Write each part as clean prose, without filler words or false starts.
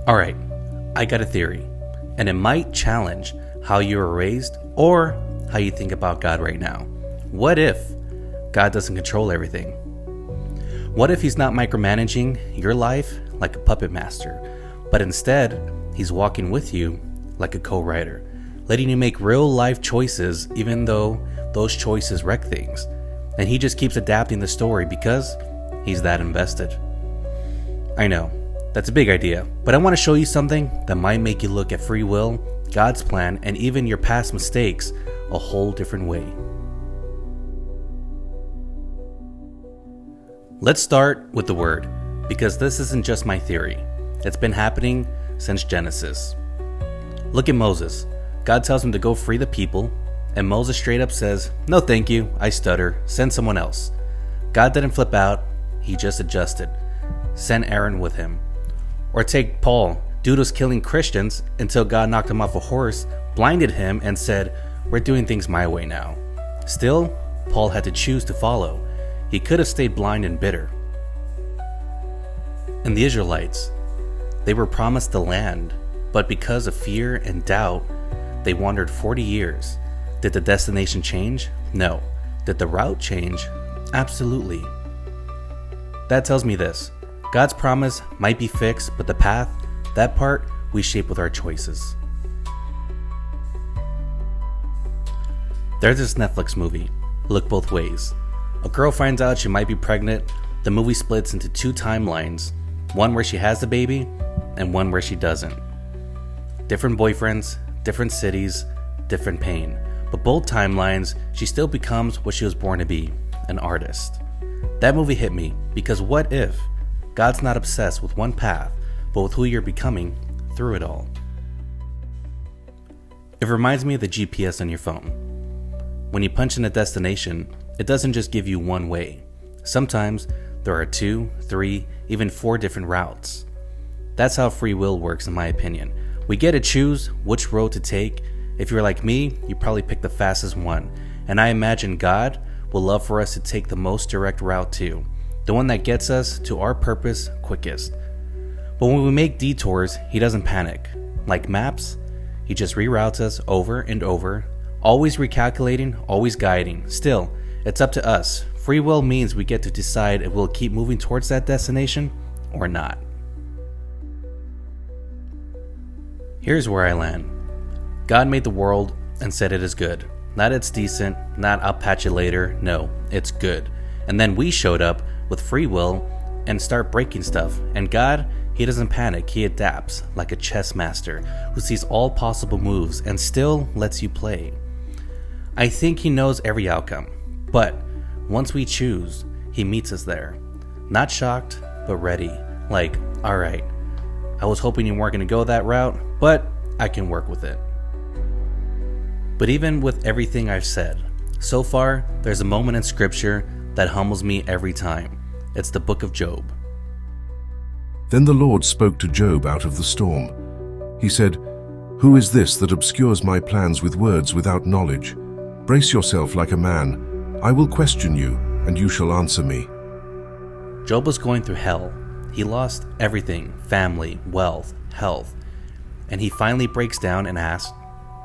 Alright, I got a theory, and it might challenge how you were raised or how you think about God right now. What if God doesn't control everything? What if He's not micromanaging your life like a puppet master, but instead He's walking with you like a co-writer, letting you make real life choices even though those choices wreck things, and He just keeps adapting the story because He's that invested? I know, that's a big idea, but I want to show you something that might make you look at free will, God's plan, and even your past mistakes a whole different way. Let's start with the Word, because this isn't just my theory. It's been happening since Genesis. Look at Moses. God tells him to go free the people, and Moses straight up says, "No thank you, I stutter, send someone else." God didn't flip out, He just adjusted. Send Aaron with him. Or take Paul. Dude was killing Christians until God knocked him off a horse, blinded him, and said, "We're doing things my way now." Still, Paul had to choose to follow. He could have stayed blind and bitter. And the Israelites, they were promised the land, but because of fear and doubt, they wandered 40 years. Did the destination change? No. Did the route change? Absolutely. That tells me this: God's promise might be fixed, but the path, that part, we shape with our choices. There's this Netflix movie, Look Both Ways. A girl finds out she might be pregnant. The movie splits into two timelines, one where she has the baby and one where she doesn't. Different boyfriends, different cities, different pain. But both timelines, she still becomes what she was born to be, an artist. That movie hit me because what if God's not obsessed with one path, but with who you're becoming through it all? It reminds me of the GPS on your phone. When you punch in a destination, it doesn't just give you one way. Sometimes there are 2, 3, even 4 different routes. That's how free will works, in my opinion. We get to choose which road to take. If you're like me, you probably pick the fastest one. And I imagine God will love for us to take the most direct route too, the one that gets us to our purpose quickest. But when we make detours, He doesn't panic. Like maps, He just reroutes us over and over, always recalculating, always guiding. Still, it's up to us. Free will means we get to decide if we'll keep moving towards that destination or not. Here's where I land. God made the world and said it is good. Not it's decent, not I'll patch it later. No, it's good. And then we showed up with free will and start breaking stuff. And God, He doesn't panic. He adapts like a chess master who sees all possible moves and still lets you play. I think He knows every outcome. But once we choose, He meets us there. Not shocked, but ready. Like, alright, I was hoping you weren't going to go that route, but I can work with it. But even with everything I've said, so far, there's a moment in Scripture that humbles me every time. It's the book of Job. Then the Lord spoke to Job out of the storm. He said, "Who is this that obscures my plans with words without knowledge? Brace yourself like a man. I will question you, and you shall answer me." Job was going through hell. He lost everything, family, wealth, health. And he finally breaks down and asks,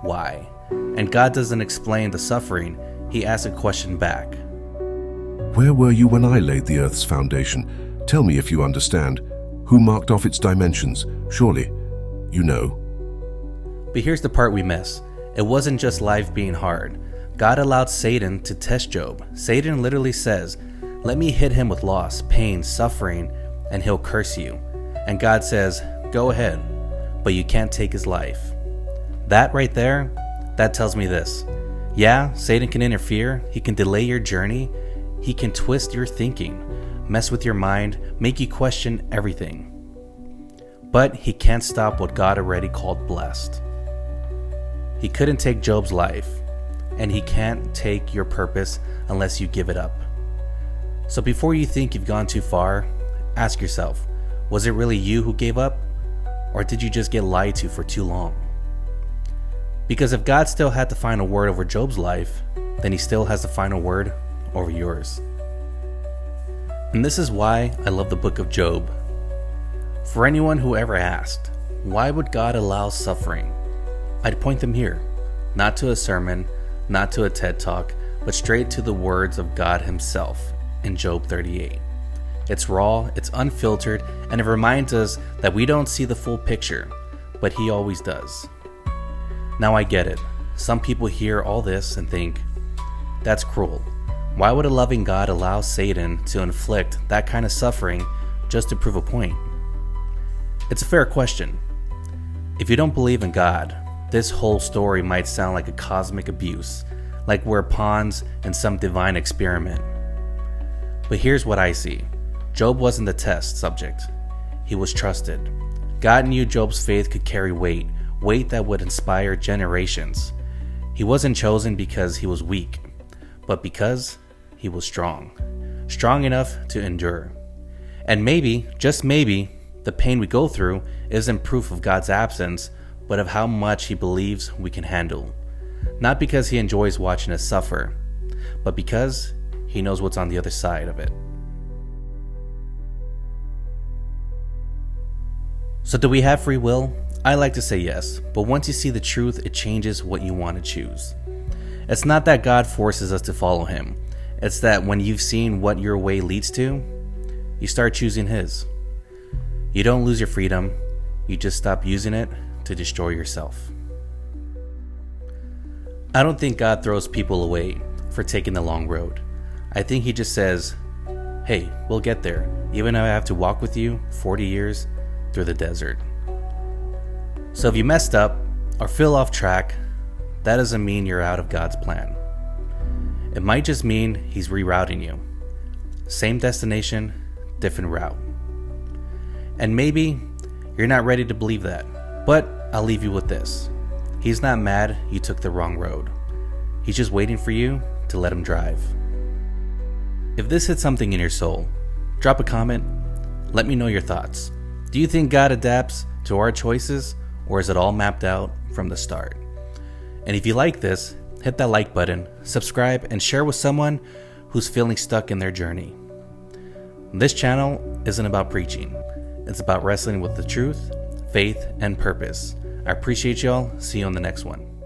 why? And God doesn't explain the suffering. He asks a question back. "Where were you when I laid the earth's foundation? Tell me if you understand. Who marked off its dimensions? Surely, you know." But here's the part we miss. It wasn't just life being hard. God allowed Satan to test Job. Satan literally says, "Let me hit him with loss, pain, suffering, and he'll curse you." And God says, "Go ahead, but you can't take his life." That right there, that tells me this. Yeah, Satan can interfere. He can delay your journey. He can twist your thinking, mess with your mind, make you question everything. But he can't stop what God already called blessed. He couldn't take Job's life, and he can't take your purpose unless you give it up. So before you think you've gone too far, ask yourself, was it really you who gave up? Or did you just get lied to for too long? Because if God still had the final word over Job's life, then He still has the final word over yours. And this is why I love the book of Job. For anyone who ever asked, why would God allow suffering? I'd point them here, not to a sermon, not to a TED Talk, but straight to the words of God himself in Job 38. It's raw, it's unfiltered, and it reminds us that we don't see the full picture, but he always does. Now I get it. Some people hear all this and think, that's cruel. Why would a loving God allow Satan to inflict that kind of suffering just to prove a point? It's a fair question. If you don't believe in God, this whole story might sound like a cosmic abuse, like we're pawns in some divine experiment. But here's what I see. Job wasn't the test subject. He was trusted. God knew Job's faith could carry weight that would inspire generations. He wasn't chosen because he was weak, but because he was strong enough to endure. And maybe, just maybe, the pain we go through isn't proof of God's absence, but of how much he believes we can handle. Not because he enjoys watching us suffer, but because he knows what's on the other side of it. So do we have free will? I like to say yes, but once you see the truth, it changes what you want to choose. It's not that God forces us to follow him. It's that when you've seen what your way leads to, you start choosing his. You don't lose your freedom, you just stop using it to destroy yourself. I don't think God throws people away for taking the long road. I think he just says, hey, we'll get there, even if I have to walk with you 40 years through the desert. So if you messed up or feel off track, that doesn't mean you're out of God's plan. It might just mean he's rerouting you. Same destination, different route. And maybe you're not ready to believe that, but I'll leave you with this. He's not mad you took the wrong road. He's just waiting for you to let him drive. If this hit something in your soul, drop a comment. Let me know your thoughts. Do you think God adapts to our choices, or is it all mapped out from the start? And if you like this, hit that like button, subscribe, and share with someone who's feeling stuck in their journey. This channel isn't about preaching. It's about wrestling with the truth, faith, and purpose. I appreciate y'all. See you on the next one.